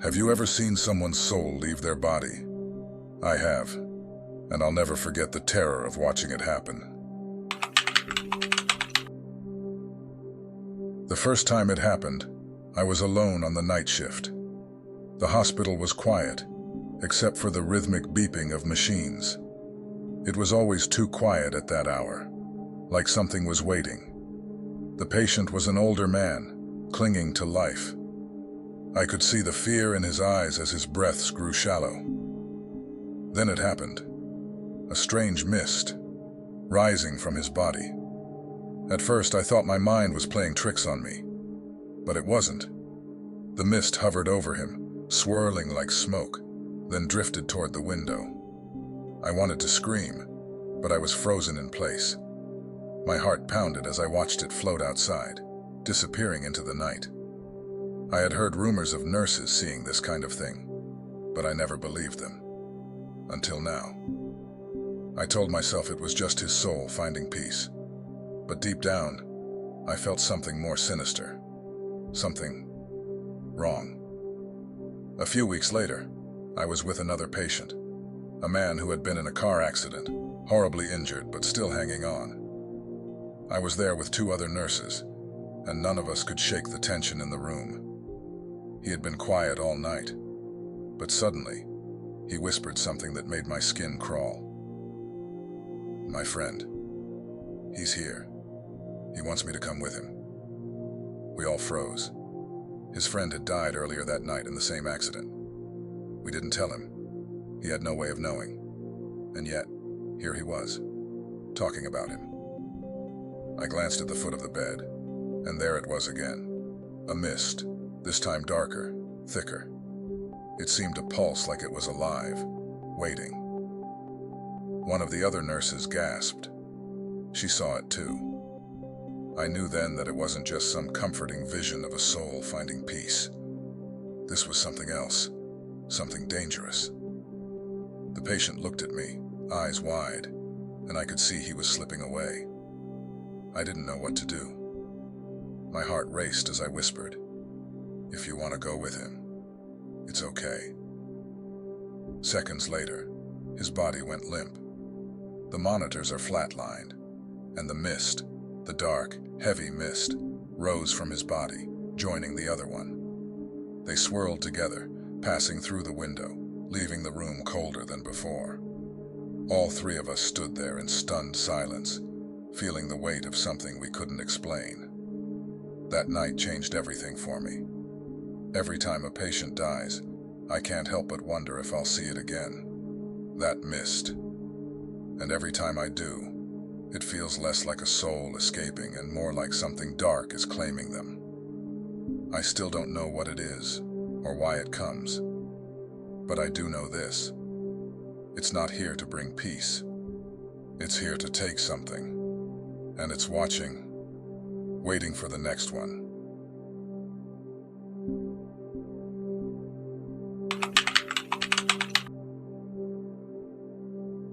Have you ever seen someone's soul leave their body? I have, and I'll never forget the terror of watching it happen. The first time it happened, I was alone on the night shift. The hospital was quiet, except for the rhythmic beeping of machines. It was always too quiet at that hour, like something was waiting. The patient was an older man, clinging to life. I could see the fear in his eyes as his breaths grew shallow. Then it happened. A strange mist, rising from his body. At first I thought my mind was playing tricks on me, but it wasn't. The mist hovered over him, swirling like smoke, then drifted toward the window. I wanted to scream, but I was frozen in place. My heart pounded as I watched it float outside, disappearing into the night. I had heard rumors of nurses seeing this kind of thing, but I never believed them. Until now. I told myself it was just his soul finding peace. But deep down, I felt something more sinister. Something wrong. A few weeks later, I was with another patient, a man who had been in a car accident, horribly injured but still hanging on. I was there with 2 other nurses, and none of us could shake the tension in the room. He had been quiet all night, but suddenly, he whispered something that made my skin crawl. "My friend. He's here. He wants me to come with him." We all froze. His friend had died earlier that night in the same accident. We didn't tell him. He had no way of knowing. And yet, here he was, talking about him. I glanced at the foot of the bed, and there it was again. A mist, this time darker, thicker. It seemed to pulse like it was alive, waiting. One of the other nurses gasped. She saw it too. I knew then that it wasn't just some comforting vision of a soul finding peace. This was something else, something dangerous. The patient looked at me, eyes wide, and I could see he was slipping away. I didn't know what to do. My heart raced as I whispered, "If you want to go with him, it's okay." Seconds later, his body went limp. The monitors are flatlined, and the mist, the dark, heavy mist, rose from his body, joining the other one. They swirled together, passing through the window, leaving the room colder than before. All 3 of us stood there in stunned silence, feeling the weight of something we couldn't explain. That night changed everything for me. Every time a patient dies, I can't help but wonder if I'll see it again. That mist. And every time I do, it feels less like a soul escaping and more like something dark is claiming them. I still don't know what it is, or why it comes. But I do know this. It's not here to bring peace. It's here to take something. And it's watching, waiting for the next one.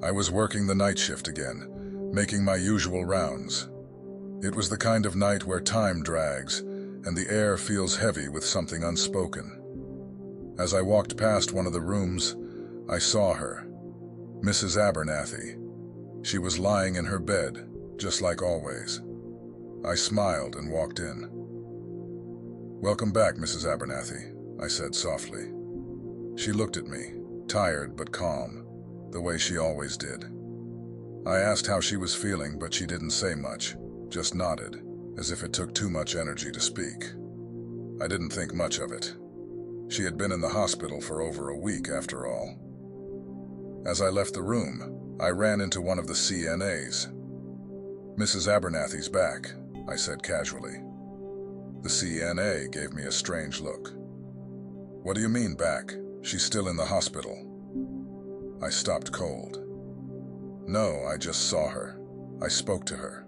I was working the night shift again, making my usual rounds. It was the kind of night where time drags, and the air feels heavy with something unspoken. As I walked past one of the rooms, I saw her, Mrs. Abernathy. She was lying in her bed, just like always. I smiled and walked in. "Welcome back, Mrs. Abernathy," I said softly. She looked at me, tired but calm, the way she always did. I asked how she was feeling, but she didn't say much, just nodded, as if it took too much energy to speak. I didn't think much of it. She had been in the hospital for over a week, after all. As I left the room, I ran into one of the CNAs. "Mrs. Abernathy's back," I said casually. The CNA gave me a strange look. "What do you mean back? She's still in the hospital." I stopped cold. "No, I just saw her. I spoke to her."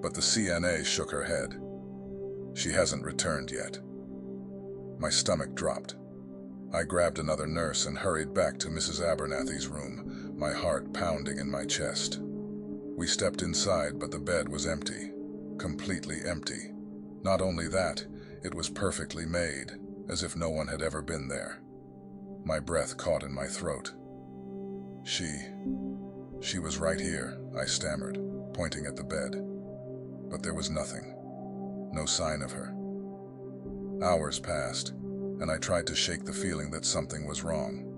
But the CNA shook her head. "She hasn't returned yet." My stomach dropped. I grabbed another nurse and hurried back to Mrs. Abernathy's room, my heart pounding in my chest. We stepped inside, but the bed was empty. Completely empty. Not only that, it was perfectly made. as if no one had ever been there. My breath caught in my throat. She was right here, I stammered, pointing at the bed. But there was nothing. No sign of her. Hours passed, and I tried to shake the feeling that something was wrong.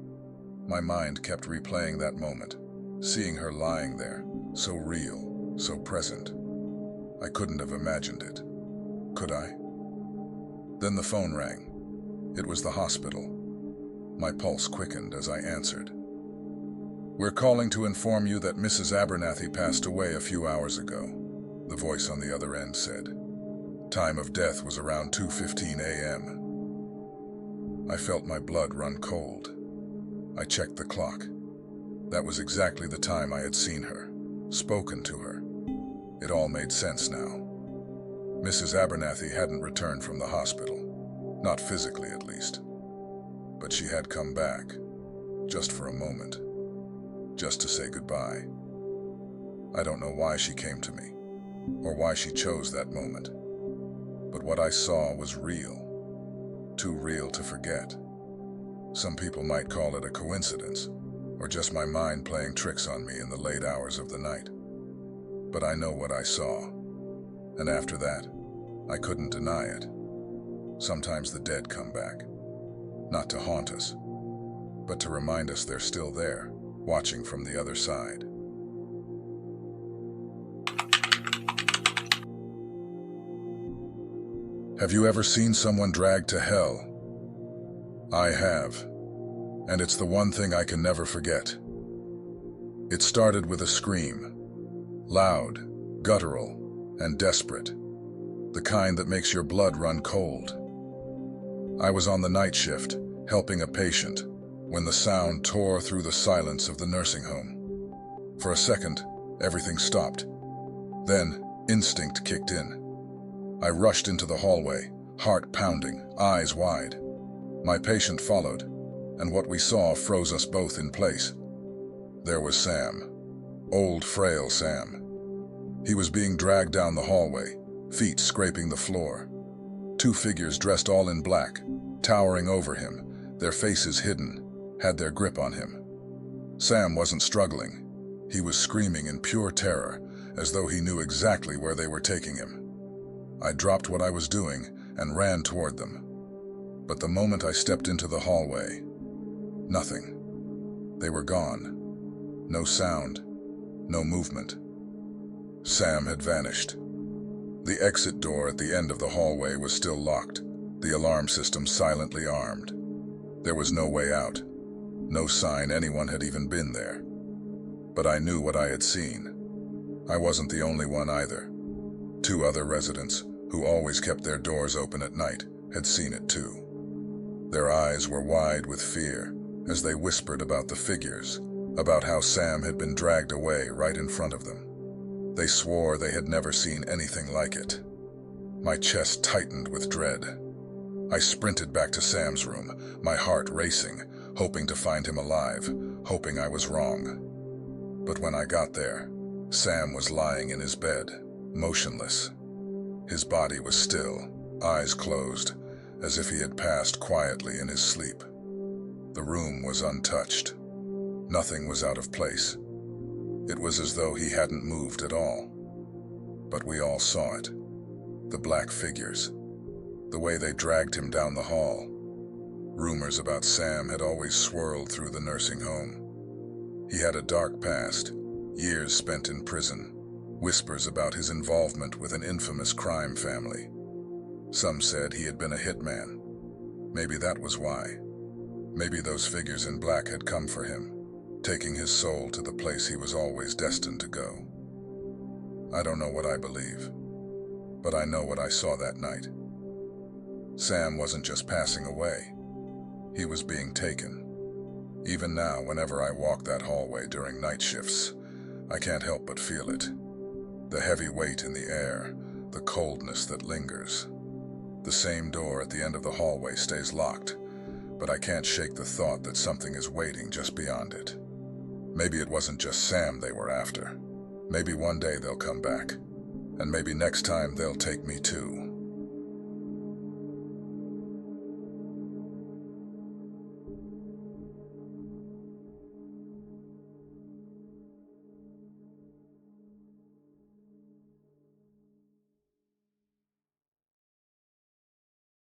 My mind kept replaying that moment, seeing her lying there, so real, so present. I couldn't have imagined it. Could I? Then the phone rang. It was the hospital. My pulse quickened as I answered. "We're calling to inform you that Mrs. Abernathy passed away a few hours ago," the voice on the other end said. Time of death was around 2:15 a.m. I felt my blood run cold. I checked the clock. That was exactly the time I had seen her, spoken to her. It all made sense now. Mrs. Abernathy hadn't returned from the hospital, not physically at least. But she had come back, just for a moment, just to say goodbye. I don't know why she came to me, or why she chose that moment. But what I saw was real, too real to forget. Some people might call it a coincidence, or just my mind playing tricks on me in the late hours of the night. But I know what I saw, and after that, I couldn't deny it. Sometimes the dead come back, not to haunt us, but to remind us they're still there, watching from the other side. Have you ever seen someone dragged to hell? I have, and it's the one thing I can never forget. It started with a scream, loud, guttural, and desperate, the kind that makes your blood run cold. I was on the night shift, helping a patient, when the sound tore through the silence of the nursing home. For a second, everything stopped. Then, instinct kicked in. I rushed into the hallway, heart pounding, eyes wide. My patient followed, and what we saw froze us both in place. There was Sam. Old, frail Sam. He was being dragged down the hallway, feet scraping the floor. Two figures dressed all in black, towering over him, their faces hidden, had their grip on him. Sam wasn't struggling. He was screaming in pure terror, as though he knew exactly where they were taking him. I dropped what I was doing and ran toward them. But the moment I stepped into the hallway, nothing. They were gone. No sound, no movement. Sam had vanished. The exit door at the end of the hallway was still locked, the alarm system silently armed. There was no way out, no sign anyone had even been there. But I knew what I had seen. I wasn't the only one either. Two other residents, who always kept their doors open at night, had seen it too. Their eyes were wide with fear as they whispered about the figures, about how Sam had been dragged away right in front of them. They swore they had never seen anything like it. My chest tightened with dread. I sprinted back to Sam's room, my heart racing, hoping to find him alive, hoping I was wrong. But when I got there, Sam was lying in his bed, motionless. His body was still, eyes closed, as if he had passed quietly in his sleep. The room was untouched. Nothing was out of place. It was as though he hadn't moved at all. But we all saw it. The black figures. The way they dragged him down the hall. Rumors about Sam had always swirled through the nursing home. He had a dark past, years spent in prison, whispers about his involvement with an infamous crime family. Some said he had been a hitman. Maybe that was why. Maybe those figures in black had come for him, taking his soul to the place he was always destined to go. I don't know what I believe, but I know what I saw that night. Sam wasn't just passing away. He was being taken. Even now, whenever I walk that hallway during night shifts, I can't help but feel it. The heavy weight in the air, the coldness that lingers. The same door at the end of the hallway stays locked, but I can't shake the thought that something is waiting just beyond it. Maybe it wasn't just Sam they were after. Maybe one day they'll come back, and maybe next time they'll take me too.